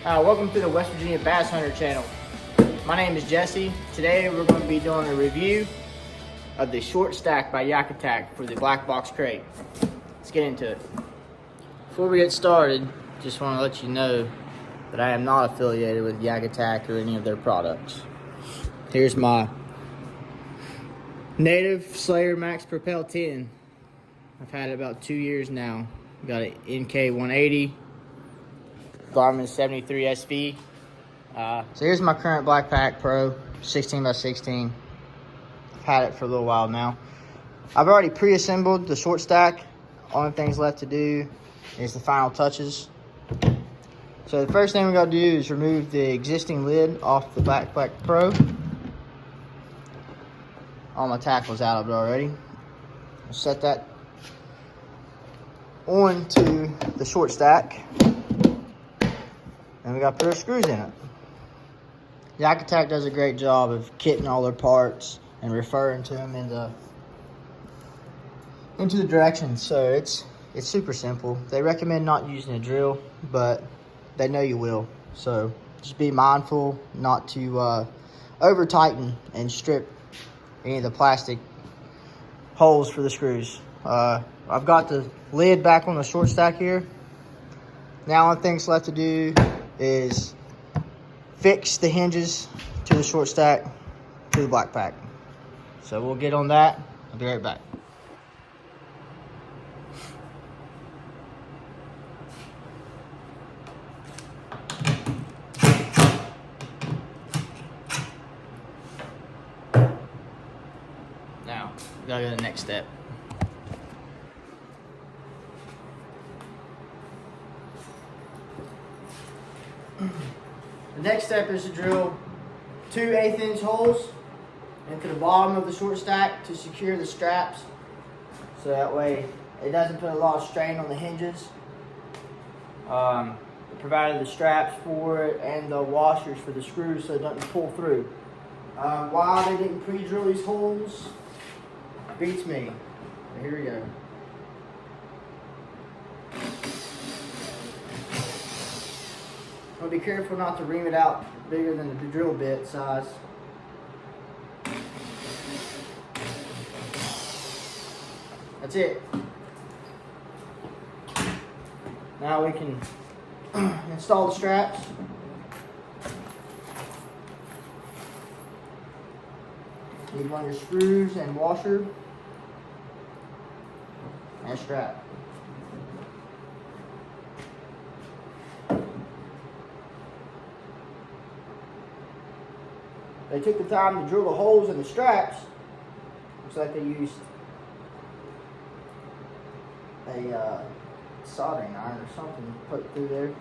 Welcome to the West Virginia Basshunter channel. My name is Jesse. Today we're going to be doing a review of the short stack by Yakattacks for the black box crate. Let's get into it. Before we get started, just want to let you know that I am not affiliated with Yakattacks or any of their products. Here's my Native Slayer Max Propel 10. I've had it about 2 years now. Got an NK 180. Garmin 73 SV. So here's my current Blackpack Pro 16x16. I've had it for a little while now. I've already pre-assembled the short stack. Only things left to do is the final touches. So the first thing we gotta do is remove the existing lid off the Blackpack Pro. All my tackle's out of it already. I'll set that onto the short stack. And we got to put our screws in it. Yakattacks does a great job of kitting all their parts and referring to them into the directions. So it's super simple. They recommend not using a drill, but they know you will. So just be mindful not to over tighten and strip any of the plastic holes for the screws. I've got the lid back on the short stack here. Now one thing's left to do is fix the hinges to the short stack to the Blackpack. So we'll get on that. I'll be right back. Now, we gotta go to the next step. The next step is to drill 2 1/8" holes into the bottom of the short stack to secure the straps, so that way it doesn't put a lot of strain on the hinges. It provided the straps for it and the washers for the screws so it doesn't pull through. Why they didn't pre-drill these holes beats me. But here we go. I'll be careful not to ream it out bigger than the drill bit size. That's it. Now we can install the straps. Need one of your screws and washer and strap. They took the time to drill the holes in the straps. Looks like they used a soldering iron or something put through there.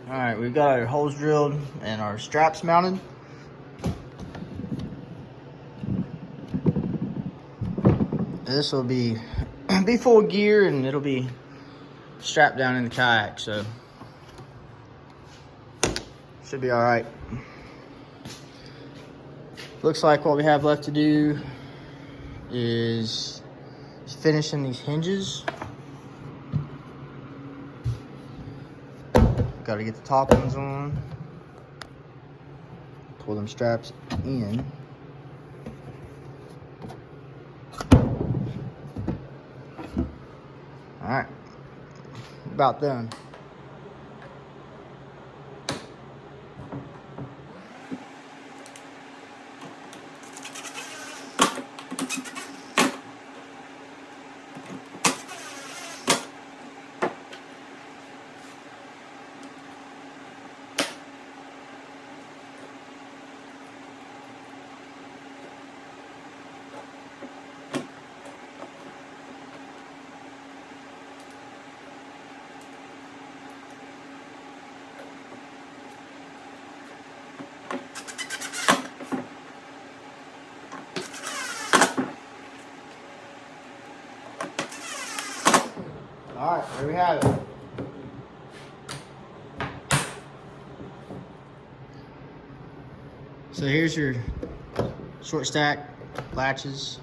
Alright, we've got our holes drilled and our straps mounted. This will be full gear and it'll be strapped down in the kayak, so should be all right. Looks like what we have left to do is finishing these hinges. Got to get the top ones on, pull them straps in. All right, about done. All right, there we have it. So here's your short stack latches.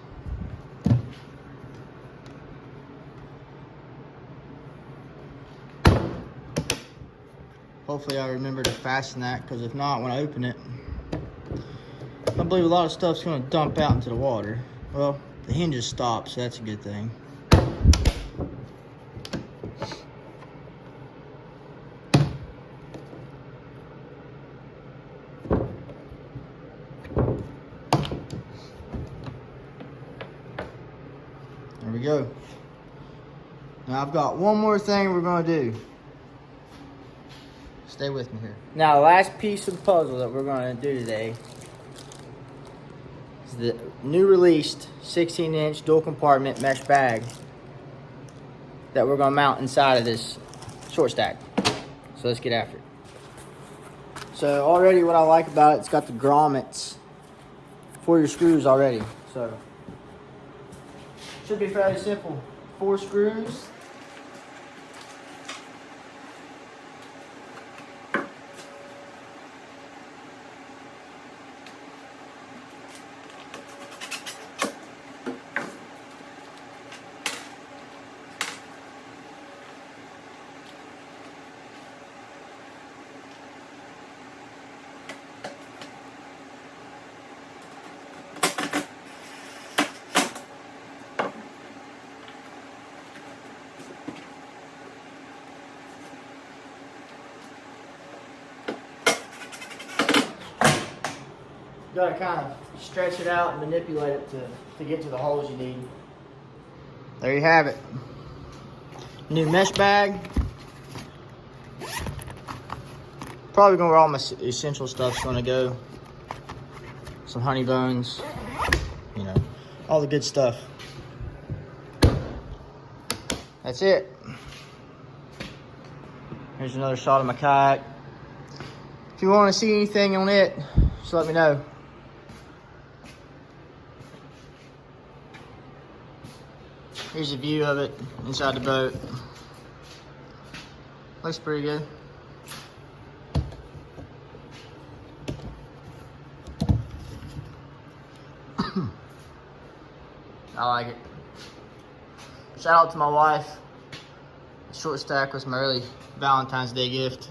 Hopefully I remember to fasten that, because if not, when I open it, I believe a lot of stuff's going to dump out into the water. Well, the hinges stop, so that's a good thing. There we go. Now I've got one more thing we're going to do. Stay with me here. Now, the last piece of the puzzle that we're going to do today is the new released 16-inch dual compartment mesh bag that we're going to mount inside of this short stack. So let's get after it. So already what I like about it, it's got the grommets for your screws already. So should be fairly simple. 4 screws. You gotta kind of stretch it out and manipulate it to get to the holes you need. There you have it. New mesh bag. Probably gonna where all my essential stuff's gonna go. Some honey bones, you know, all the good stuff. That's it. Here's another shot of my kayak. If you want to see anything on it, just let me know. Here's a view of it inside the boat. Looks pretty good. I like it. Shout out to my wife. The short stack was my early Valentine's Day gift.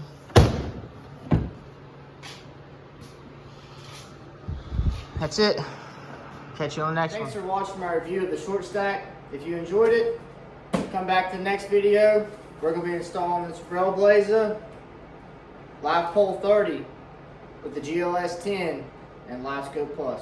That's it. Catch you on the next one. Thanks for watching my review of the short stack. If you enjoyed it, come back to the next video. We're going to be installing this Trailblazer Live Pole 30 with the GLS 10 and Live Scope Plus.